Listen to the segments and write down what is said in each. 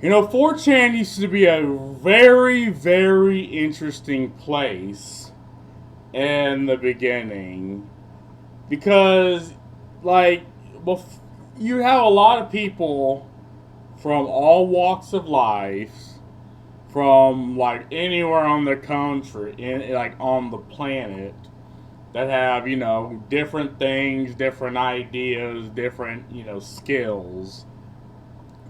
You know, 4chan used to be a very, very interesting place in the beginning because, like, you have a lot of people from all walks of life, from like anywhere on the country, like on the planet, that have different things, different ideas, different skills,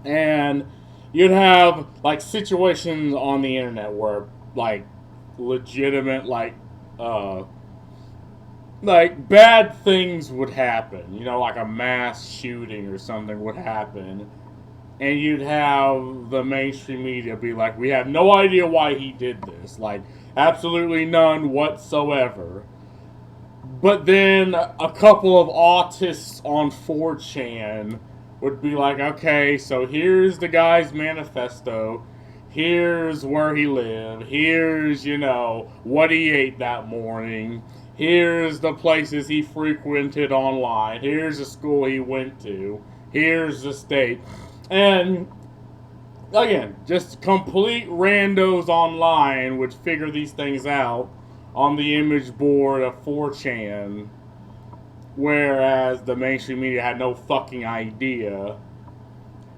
and you'd have like situations on the internet where like legitimate uh like bad things would happen, like a mass shooting or something would happen, and you'd have the mainstream media be like, we have no idea why he did this, like absolutely none whatsoever. But then a couple of autists on 4chan would be like, okay, so here's the guy's manifesto. Here's where he lived. Here's, what he ate that morning. Here's the places he frequented online. Here's the school he went to. Here's the state. And again, just complete randos online would figure these things out on the image board of 4chan, whereas the mainstream media had no fucking idea.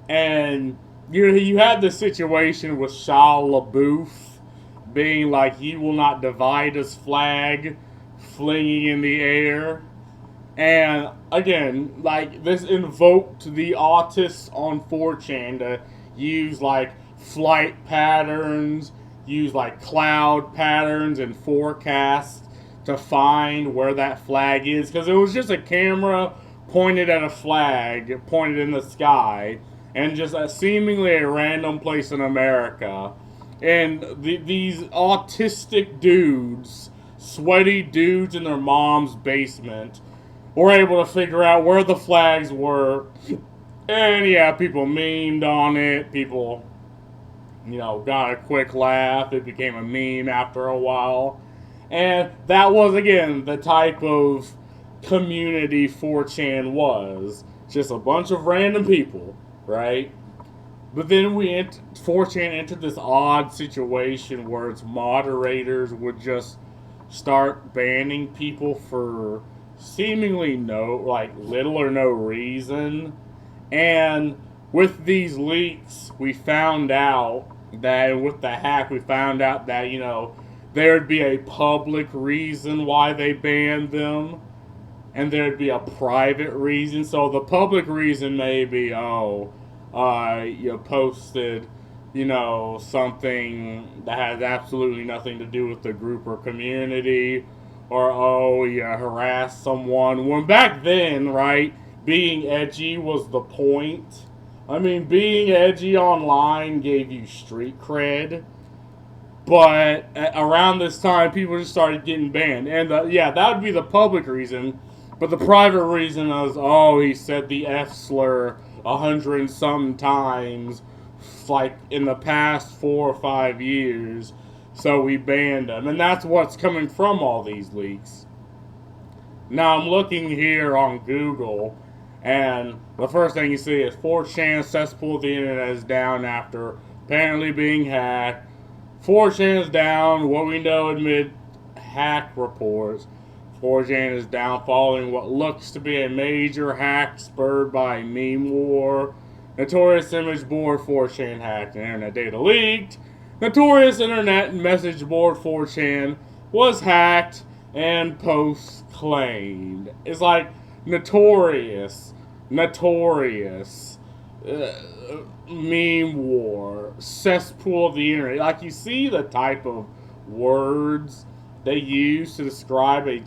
And you had the situation with Shia LaBeouf being like, "He will not divide us" flag flinging in the air. And again, like this invoked the autists on 4chan to use like flight patterns, use like cloud patterns and forecasts to find where that flag is, because it was just a camera pointed at a flag pointed in the sky and just seemingly a random place in America. And these autistic dudes, sweaty dudes in their mom's basement, were able to figure out where the flags were. And yeah, people memed on it. People, got a quick laugh. It became a meme after a while. And that was, again, the type of community 4chan was. Just a bunch of random people, right? But then 4chan entered this odd situation where its moderators would just start banning people for seemingly like little or no reason. And with these leaks, we found out that with the hack, we found out that, there'd be a public reason why they banned them, and there'd be a private reason. So the public reason may be, you posted, something that has absolutely nothing to do with the group or community, or you harassed someone. When back then, right, being edgy was the point. I mean, being edgy online gave you street cred, but around this time, people just started getting banned. And yeah, that would be the public reason. But the private reason is, he said the F slur 100 and some times, like in the past 4 or 5 years. So we banned him. And that's what's coming from all these leaks. Now I'm looking here on Google, and the first thing you see is 4chan cesspool of the internet is down after apparently being hacked. 4chan is down, what we know amid hack reports. 4chan is down following what looks to be a major hack spurred by meme war. Notorious image board 4chan hacked and internet data leaked. Notorious internet message board 4chan was hacked and posts claimed. It's like notorious, meme war, cesspool of the internet. Like, you see the type of words they use to describe a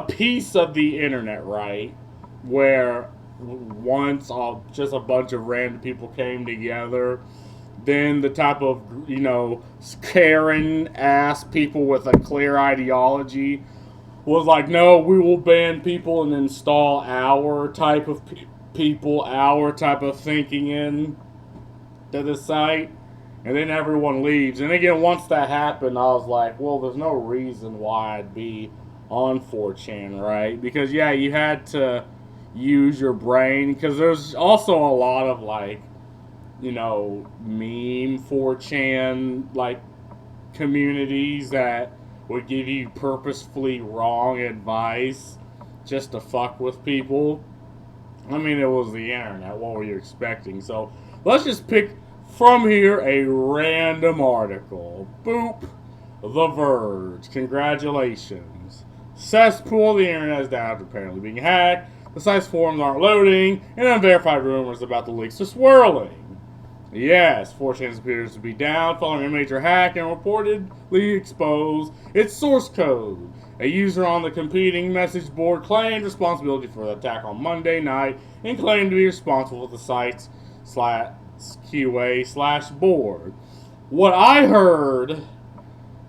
piece of the internet, right? Where once just a bunch of random people came together. Then the type of, Karen ass people with a clear ideology was like, no, we will ban people and install our type of people, our type of thinking in to the site. And then everyone leaves. And again, once that happened, I was like, well, there's no reason why I'd be on 4chan, right? Because, yeah, you had to use your brain. Because there's also a lot of, like, meme 4chan like communities that would give you purposefully wrong advice just to fuck with people. I mean, it was the internet. What were you expecting? So let's just pick from here a random article. Boop. The Verge. Congratulations. Cesspool. The internet is down after apparently being hacked. The site's forums aren't loading, and unverified rumors about the leaks are swirling. Yes, 4chan appears to be down following a major hack and reportedly exposed its source code. A user on the competing message board claimed responsibility for the attack on Monday night and claimed to be responsible for the site's QA/board. What I heard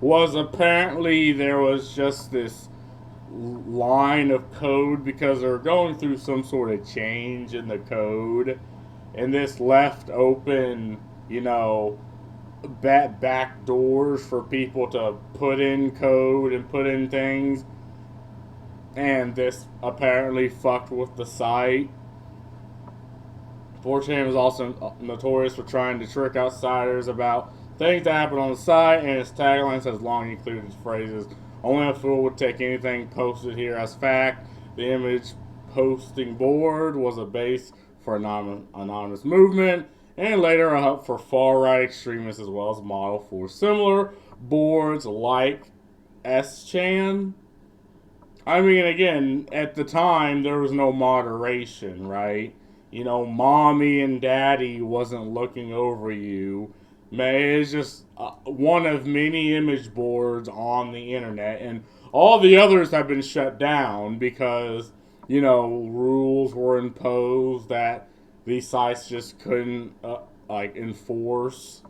was apparently there was just this line of code because they're going through some sort of change in the code, and this left open, back doors for people to put in code and put in things, and this apparently fucked with the site. 4chan is also notorious for trying to trick outsiders about things that happen on the site, and its tagline says long included phrases. Only a fool would take anything posted here as fact. The image posting board was a base for anonymous movement, and later a hub for far-right extremists as well as a model for similar boards like S-Chan. I mean, again, at the time, there was no moderation, right? Mommy and daddy wasn't looking over you. It's just one of many image boards on the internet, and all the others have been shut down because, rules were imposed that these sites just couldn't, enforce.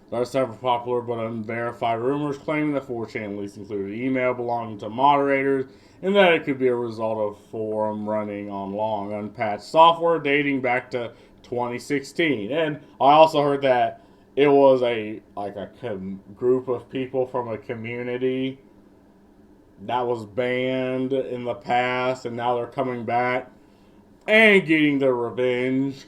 There are several popular but unverified rumors claiming that 4chan leaks included email belonging to moderators and that it could be a result of forum running on long unpatched software dating back to 2016. And I also heard that it was a group of people from a community that was banned in the past, and now they're coming back and getting their revenge.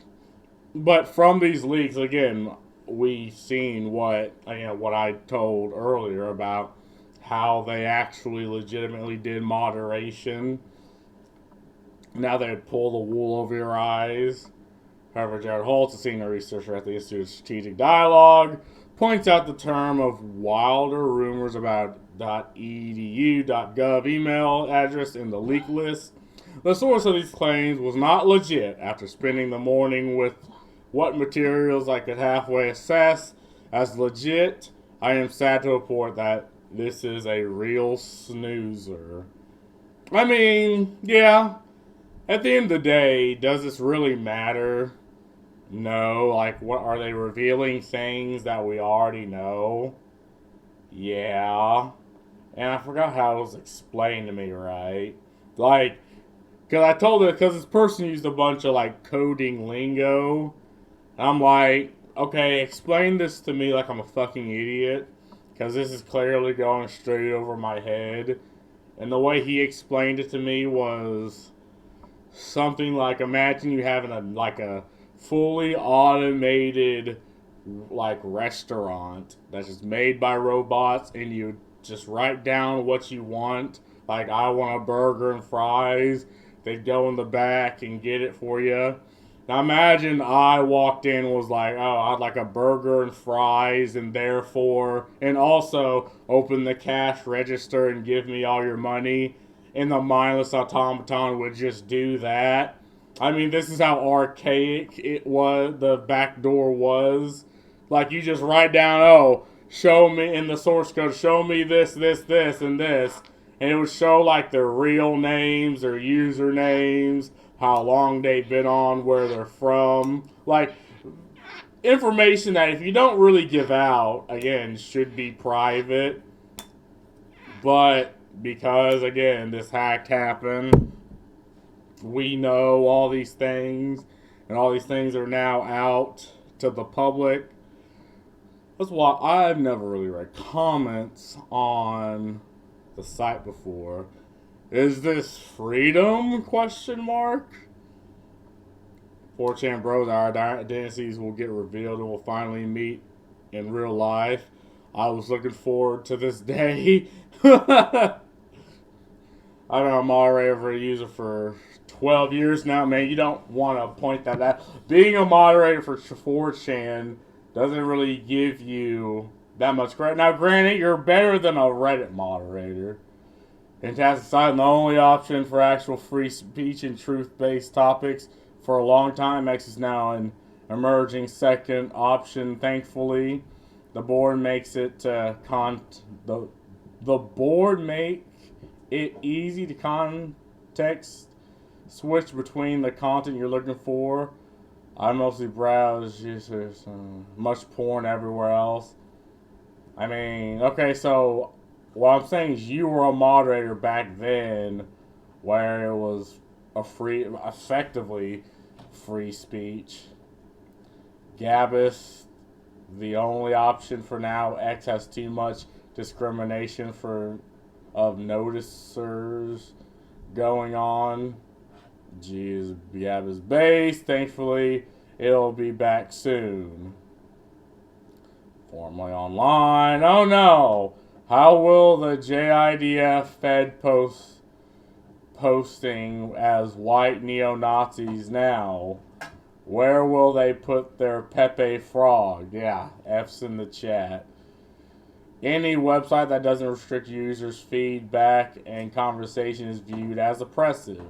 But from these leaks, again, we seen what I told earlier about how they actually legitimately did moderation. Now they'd pull the wool over your eyes. However, Jared Holtz, a senior researcher at the Institute of Strategic Dialogue, points out the term of wilder rumors about .edu.gov email address in the leak list. The source of these claims was not legit after spending the morning with what materials I could halfway assess as legit. I am sad to report that this is a real snoozer. I mean, yeah, at the end of the day, does this really matter? No. What are they revealing things that we already know? Yeah. And I forgot how it was explained to me, right? Because I told it, because this person used a bunch of, coding lingo. And I'm like, okay, explain this to me like I'm a fucking idiot. Because this is clearly going straight over my head. And the way he explained it to me was something like, imagine you having a fully automated restaurant that's just made by robots, and you just write down what you want. I want a burger and fries. They'd go in the back and get it for you. Now imagine I walked in and was like, oh, I'd like a burger and fries, and also open the cash register and give me all your money. And the mindless automaton would just do that. I mean, this is how archaic the back door was. You just write down, oh, show me in the source code, show me this, this, this, and this. And it would show their real names, their usernames, how long they've been on, where they're from. Information that if you don't really give out, again, should be private. But because, again, this hack happened, we know all these things, and all these things are now out to the public. That's why I've never really read comments on the site before. Is this freedom? Question mark. 4chan bros, our identities will get revealed and we'll finally meet in real life. I was looking forward to this day. I've been a moderator for a user for 12 years now, man. You don't want to point that out. Being a moderator for 4chan doesn't really give you that much credit. Now, granted, you're better than a Reddit moderator. Fantastic site, and the only option for actual free speech and truth-based topics for a long time. X is now an emerging second option. Thankfully, the board makes it the board make it easy to context switch between the content you're looking for. I mostly browse users, much porn everywhere else. I mean, okay, so what I'm saying is you were a moderator back then where it was effectively free speech. Gabus, the only option for now. X has too much discrimination of noticers going on. Geez, Gabus base. Thankfully, it'll be back soon. Formally online. Oh no! How will the JIDF Fed posting as white neo-Nazis now? Where will they put their Pepe Frog? Yeah, F's in the chat. Any website that doesn't restrict users' feedback and conversation is viewed as oppressive.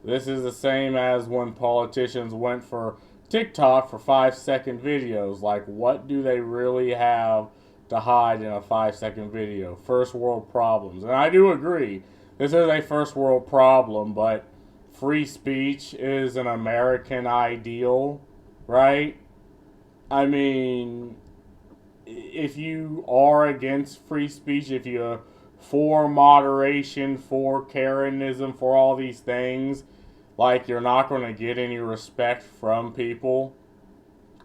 This is the same as when politicians went for TikTok for 5-second videos. Like, what do they really have to hide in a 5-second video? First world problems. And I do agree, this is a first world problem, but free speech is an American ideal, right? I mean, if you are against free speech, if you're for moderation, for Karenism, for all these things, like, you're not going to get any respect from people.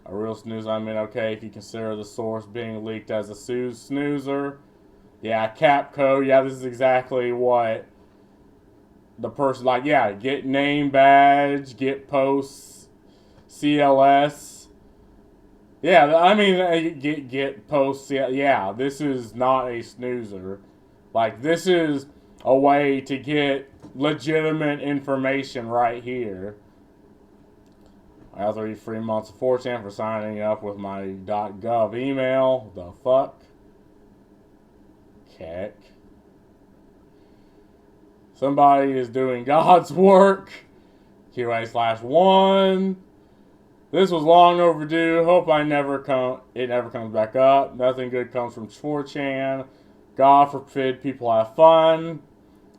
A real snoozer, I mean, okay, if you consider the source being leaked as a snoozer. Yeah, Capco, yeah, this is exactly what the person, like, yeah, get name badge, get posts, CLS. Yeah, I mean, get posts, yeah, this is not a snoozer. Like, this is a way to get legitimate information right here. I have 3 free months of 4chan for signing up with my .gov email. The fuck? Keck. Somebody is doing God's work. QA/1. This was long overdue. Hope it never comes back up. Nothing good comes from 4chan. God forbid people have fun.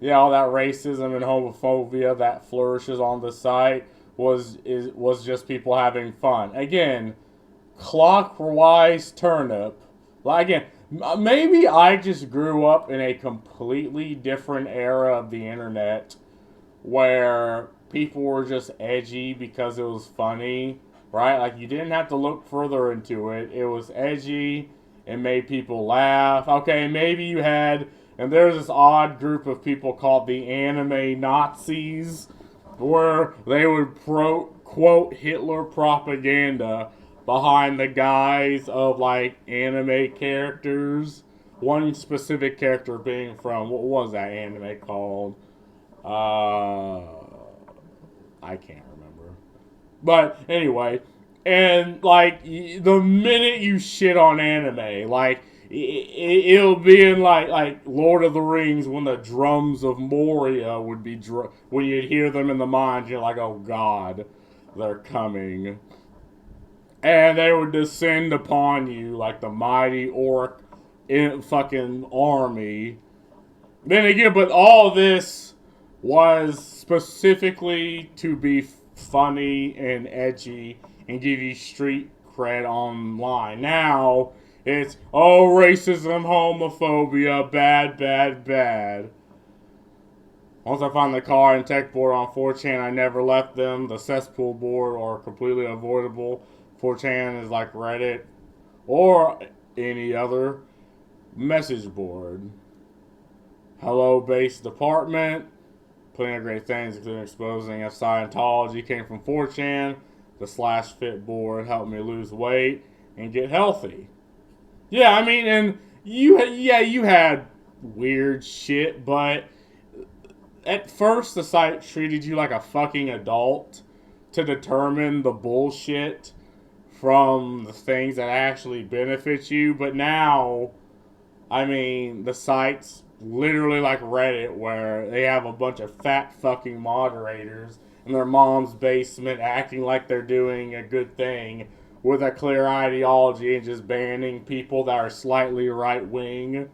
Yeah, all that racism and homophobia that flourishes on the site was just people having fun. Again, clockwise turnip. Like, again, maybe I just grew up in a completely different era of the internet where people were just edgy because it was funny, right? Like, you didn't have to look further into it. It was edgy. It made people laugh. Okay, maybe you had, and there's this odd group of people called the anime Nazis, where they would quote Hitler propaganda behind the guise of, like, anime characters. One specific character being from, what was that anime called? I can't remember. But anyway, and, like, the minute you shit on anime, like, it'll be in like Lord of the Rings when the drums of Moria would be when you'd hear them in the mines, you're like, oh god, they're coming, and they would descend upon you like the mighty orc fucking army. Then again, but all this was specifically to be funny and edgy and give you street cred online. Now it's, oh, racism, homophobia, bad, bad, bad. Once I found the car and tech board on 4chan, I never left them. The cesspool board are completely avoidable. 4chan is like Reddit or any other message board. Hello, base department. Plenty of great things, including exposing if Scientology came from 4chan. The Slash Fit board helped me lose weight and get healthy. Yeah, I mean, and you had weird shit, but at first the site treated you like a fucking adult to determine the bullshit from the things that actually benefit you. But now, I mean, the site's literally like Reddit, where they have a bunch of fat fucking moderators in their mom's basement acting like they're doing a good thing with a clear ideology and just banning people that are slightly right wing.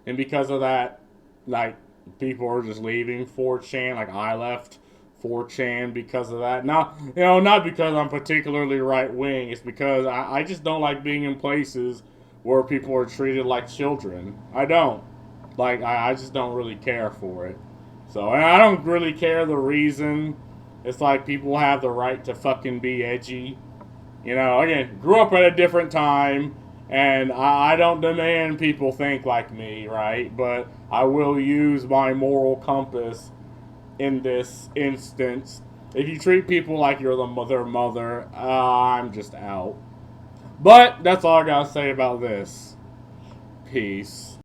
And because of that, like, people are just leaving 4chan. Like, I left 4chan because of that. Not because I'm particularly right wing. It's because I just don't like being in places where people are treated like children. I don't. Like, I just don't really care for it. So, and I don't really care the reason. It's like people have the right to fucking be edgy. Again, grew up at a different time, and I don't demand people think like me, right? But I will use my moral compass in this instance. If you treat people like you're their mother, I'm just out. But that's all I gotta say about this. Peace.